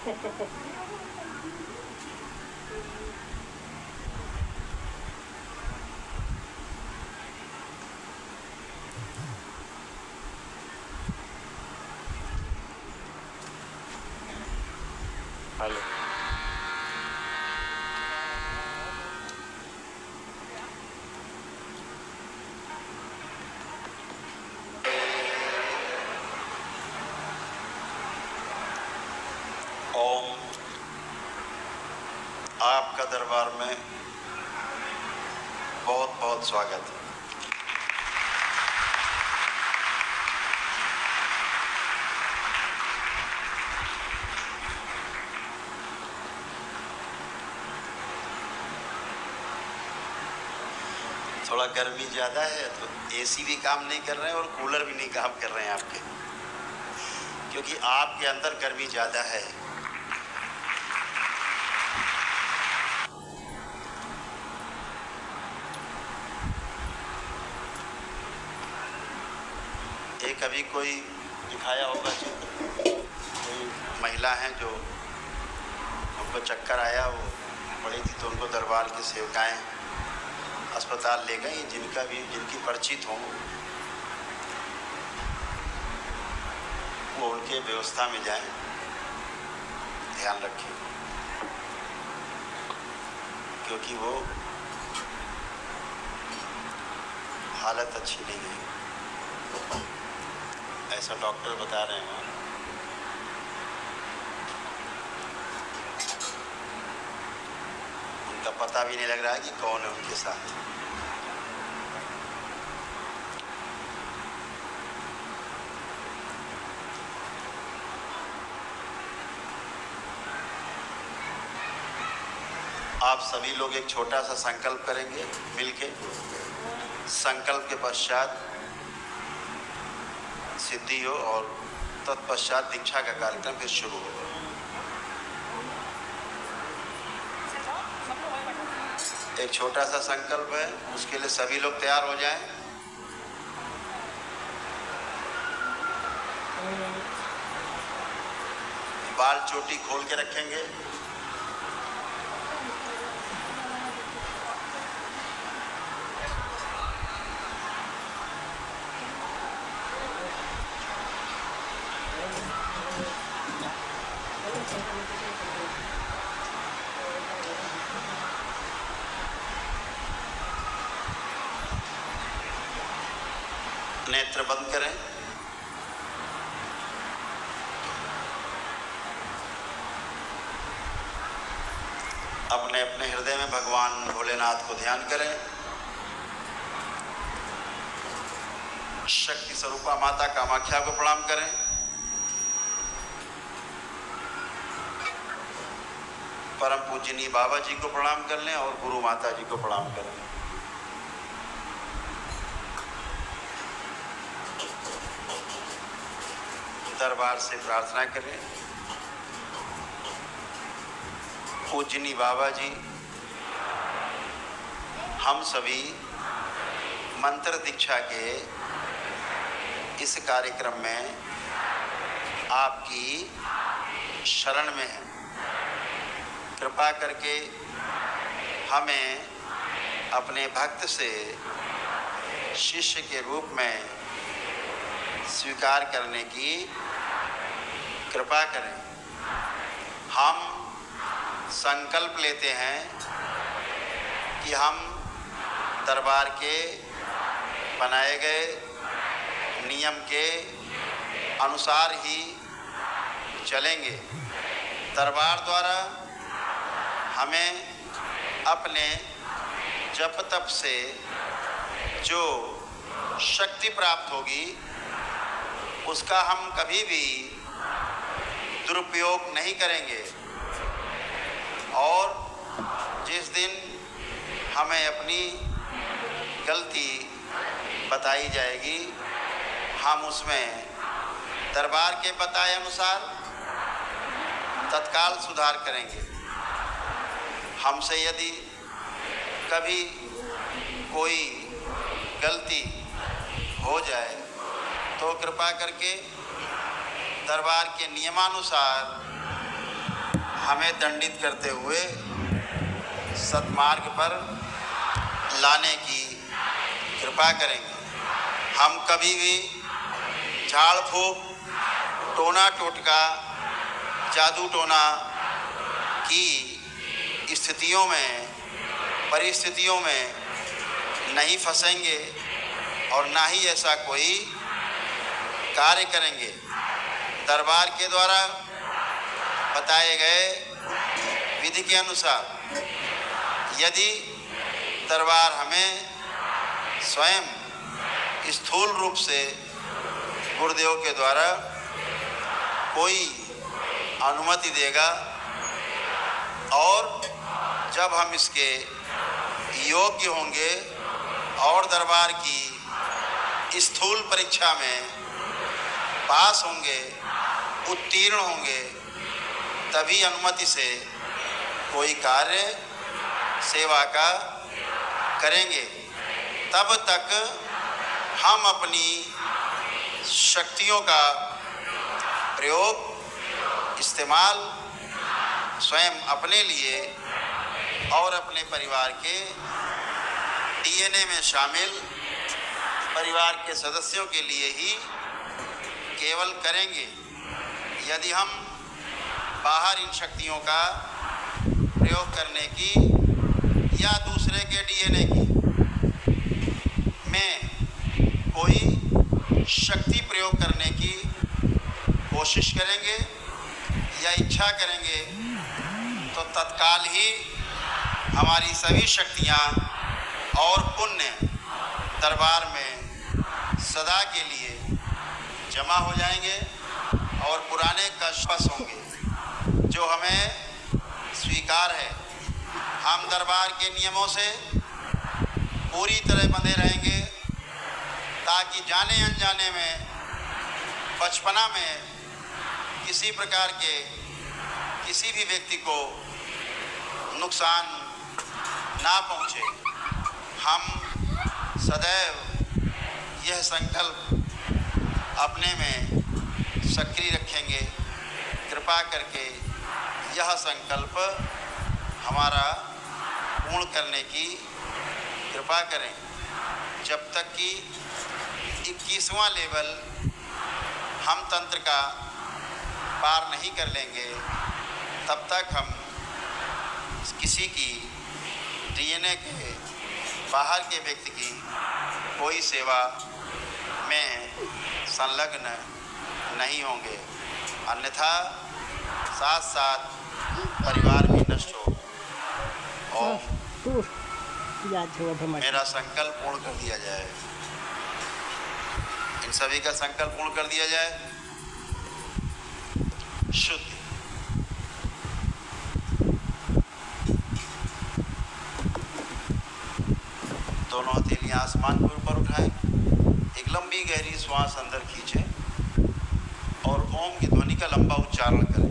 Hello. ओम। आपका दरबार में बहुत बहुत स्वागत है। थोड़ा गर्मी ज़्यादा है तो एसी भी काम नहीं कर रहे हैं और कूलर भी नहीं काम कर रहे हैं आपके, क्योंकि आपके अंदर गर्मी ज़्यादा है। एक अभी कोई दिखाया होगा चित्र, कोई महिला हैं जो उनको चक्कर आया, वो पड़ी थी तो उनको दरबार की सेवकाएं अस्पताल ले गई। जिनकी परिचित हों वो उनके व्यवस्था में जाएं, ध्यान रखें, क्योंकि वो हालत अच्छी नहीं है, ऐसा डॉक्टर बता रहे हैं। उनका पता भी नहीं लग रहा है कि कौन है उनके साथ। आप सभी लोग एक छोटा सा संकल्प करेंगे मिलके। संकल्प के पश्चात सिद्धि हो और तत्पश्चात दीक्षा का कार्यक्रम फिर शुरू होगा। एक छोटा सा संकल्प है, उसके लिए सभी लोग तैयार हो जाएं। बाल चोटी खोल के रखेंगे। नेत्र बंद करें। अपने अपने हृदय में भगवान भोलेनाथ को ध्यान करें। शक्ति स्वरूपा माता कामाख्या को प्रणाम करें। परम पूजनीय बाबा जी को प्रणाम कर लें और गुरु माता जी को प्रणाम करें। दरबार से प्रार्थना करें। पूजनीय बाबा जी, हम सभी मंत्र दीक्षा के इस कार्यक्रम में आपकी शरण में हैं। कृपा करके हमें अपने भक्त से शिष्य के रूप में स्वीकार करने की कृपा करें। हम संकल्प लेते हैं कि हम दरबार के बनाए गए नियम के अनुसार ही चलेंगे। दरबार द्वारा हमें अपने जप तप से जो शक्ति प्राप्त होगी उसका हम कभी भी दुरुपयोग नहीं करेंगे, और जिस दिन हमें अपनी गलती बताई जाएगी हम उसमें दरबार के बताए अनुसार तत्काल सुधार करेंगे। हमसे यदि कभी कोई गलती हो जाए तो कृपा करके दरबार के नियमानुसार हमें दंडित करते हुए सत्मार्ग पर लाने की कृपा करेंगे। हम कभी भी झाड़ फूक, टोना टोटका, जादू टोना की स्थितियों में, परिस्थितियों में नहीं फंसेंगे और ना ही ऐसा कोई कार्य करेंगे। दरबार के द्वारा बताए गए विधि के अनुसार यदि दरबार हमें स्वयं स्थूल रूप से गुरुदेव के द्वारा कोई अनुमति देगा और जब हम इसके योग्य होंगे और दरबार की स्थूल परीक्षा में पास होंगे, उत्तीर्ण होंगे, तभी अनुमति से कोई कार्य सेवा का करेंगे। तब तक हम अपनी शक्तियों का प्रयोग, इस्तेमाल स्वयं अपने लिए और अपने परिवार के डीएनए में शामिल परिवार के सदस्यों के लिए ही केवल करेंगे। यदि हम बाहर इन शक्तियों का प्रयोग करने की या दूसरे के डीएनए की में कोई शक्ति प्रयोग करने की कोशिश करेंगे या इच्छा करेंगे तो तत्काल ही हमारी सभी शक्तियाँ और पुण्य दरबार में सदा के लिए जमा हो जाएंगे और पुराने कष्ट होंगे जो हमें स्वीकार है। हम दरबार के नियमों से पूरी तरह बंधे रहेंगे ताकि जाने अनजाने में, बचपना में किसी प्रकार के किसी भी व्यक्ति को नुकसान ना पहुँचे। हम सदैव यह संकल्प अपने में सक्रिय रखेंगे। कृपा करके यह संकल्प हमारा पूर्ण करने की कृपा करें। जब तक कि 21वां लेवल हम तंत्र का पार नहीं कर लेंगे तब तक हम किसी की डीएनए के बाहर के व्यक्ति की कोई सेवा में संलग्न नहीं होंगे, अन्यथा साथ साथ परिवार भी नष्ट हो। और मेरा संकल्प पूर्ण कर दिया जाए, इन सभी का संकल्प पूर्ण कर दिया जाए। शुद्ध दोनों हथेलियां आसमान के ऊपर उठाएं, एक लंबी गहरी श्वास अंदर खींचें और ओम की ध्वनि का लंबा उच्चारण करें।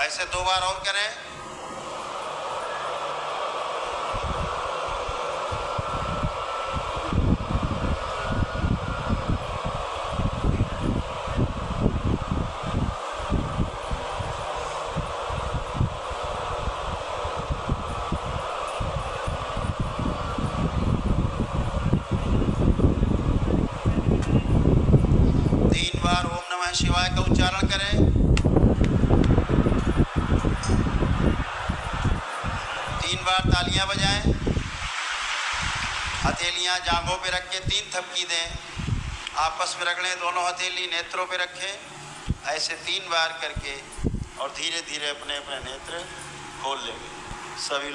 ऐसे 2 बार और करें। शिवाय का उच्चारण करें। 3 बार तालियां बजाएं। हथेलियां जांघों पे रख के 3 थपकी दें। आपस में रगड़ें, दोनों हथेली नेत्रों पे रखें। ऐसे 3 बार करके और धीरे धीरे अपने अपने नेत्र खोल लेंगे। सभी